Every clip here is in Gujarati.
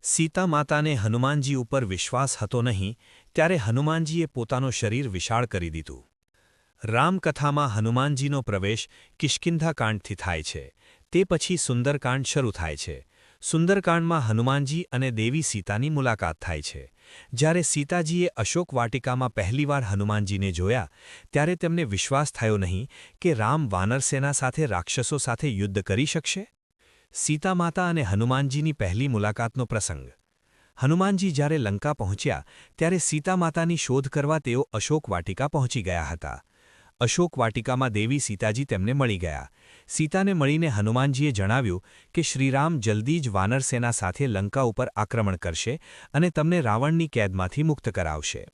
સીતા માતાને હનુમાનજી ઉપર વિશ્વાસ હતો નહીં ત્યારે હનુમાનજીએ પોતાનું શરીર વિશાળ કરી દીધું. રામકથામાં હનુમાનજીનો પ્રવેશ કિષ્કિંધાકાંડથી થાય છે. તે પછી સુંદરકાંડ શરૂ થાય છે. સુંદરકાંડમાં હનુમાનજી અને દેવી સીતાની મુલાકાત થાય છે. જ્યારે સીતાજીએ અશોક વાટિકામાં પહેલીવાર હનુમાનજીને જોયા ત્યારે તેમને વિશ્વાસ થયો નહીં કે રામ વાનરસેના સાથે રાક્ષસો સાથે યુદ્ધ કરી શકશે. સીતા માતા અને હનુમાનજીની પહેલી મુલાકાતનો પ્રસંગ. હનુમાનજી જ્યારે લંકા પહોંચ્યા ત્યારે સીતા માતાની શોધ કરવા તેઓ અશોક વાટિકા પહોંચી ગયા હતા. અશોક વાટિકામાં દેવી સીતાજી તેમને મળી ગયા. સીતાને મળીને હનુમાનજીએ જણાવ્યું કે શ્રીરામ જલ્દી જ વાનરસેના સાથે લંકા ઉપર આક્રમણ કરશે અને તમને રાવણની કેદમાંથી મુક્ત કરાવશે.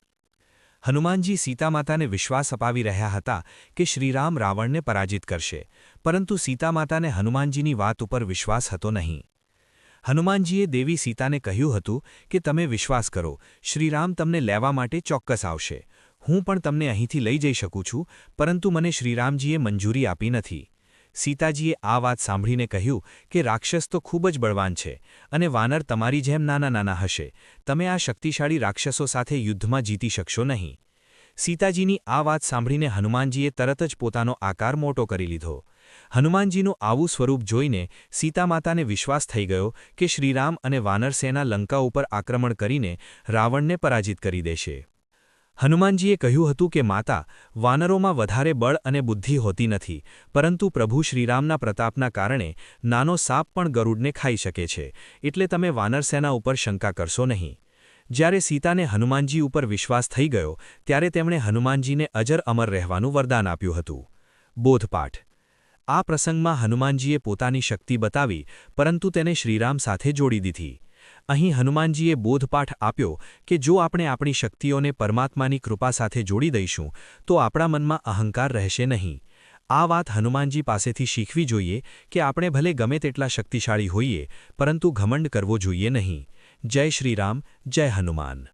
હનુમાનજી સીતા માતાને વિશ્વાસ અપાવી રહ્યા હતા કે શ્રીરામ રાવણને પરાજિત કરશે, પરંતુ સીતા માતાને હનુમાનજીની વાત ઉપર વિશ્વાસ હતો નહીં. હનુમાનજીએ દેવી સીતાને કહ્યું હતું કે તમે વિશ્વાસ કરો, શ્રીરામ તમને લેવા માટે ચોક્કસ આવશે. હું પણ તમને અહીંથી લઈ જઈ શકું છું, પરંતુ મને શ્રીરામજીએ મંજૂરી આપી નથી. સીતાજીએ આ વાત સાંભળીને કહ્યું કે રાક્ષસ તો ખૂબ જ બળવાન છે અને વાનર તમારી જેમ નાના નાના હશે. તમે આ શક્તિશાળી રાક્ષસો સાથે યુદ્ધમાં જીતી શકશો નહીં. સીતાજીની આ વાત સાંભળીને હનુમાનજીએ તરત જ પોતાનો આકાર મોટો કરી લીધો. હનુમાનજીનું આવું સ્વરૂપ જોઈને સીતા માતાને વિશ્વાસ થઈ ગયો કે શ્રીરામ અને વાનરસેના લંકા ઉપર આક્રમણ કરીને રાવણને પરાજિત કરી દેશે. હનુમાનજીએ કહ્યું હતું કે માતા, વાનરોમાં વધારે બળ અને બુદ્ધિ હોતી નથી, પરંતુ પ્રભુ શ્રીરામના પ્રતાપના કારણે નાનો સાપ પણ ગરુડને ખાઈ શકે છે, એટલે તમે વાનરસેના ઉપર શંકા કરશો નહીં. જ્યારે સીતાને હનુમાનજી ઉપર વિશ્વાસ થઈ ગયો ત્યારે તેમણે હનુમાનજીને અજર અમર રહેવાનું વરદાન આપ્યું હતું. બોધપાઠ. આ પ્રસંગમાં હનુમાનજીએ પોતાની શક્તિ બતાવી, પરંતુ તેને શ્રીરામ સાથે જોડી દીધી. અહીં હનુમાનજીએ બોધપાઠ આપ્યો કે જો આપણે આપણી શક્તિઓને પરમાત્માની કૃપા સાથે જોડી દઈશું તો આપણા મનમાં અહંકાર રહેશે નહીં. આ વાત હનુમાનજી પાસેથી શીખવી જોઈએ કે આપણે ભલે ગમે તેટલા શક્તિશાળી હોઈએ, પરંતુ ઘમંડ કરવો જોઈએ નહીં. જય શ્રીરામ, જય હનુમાન.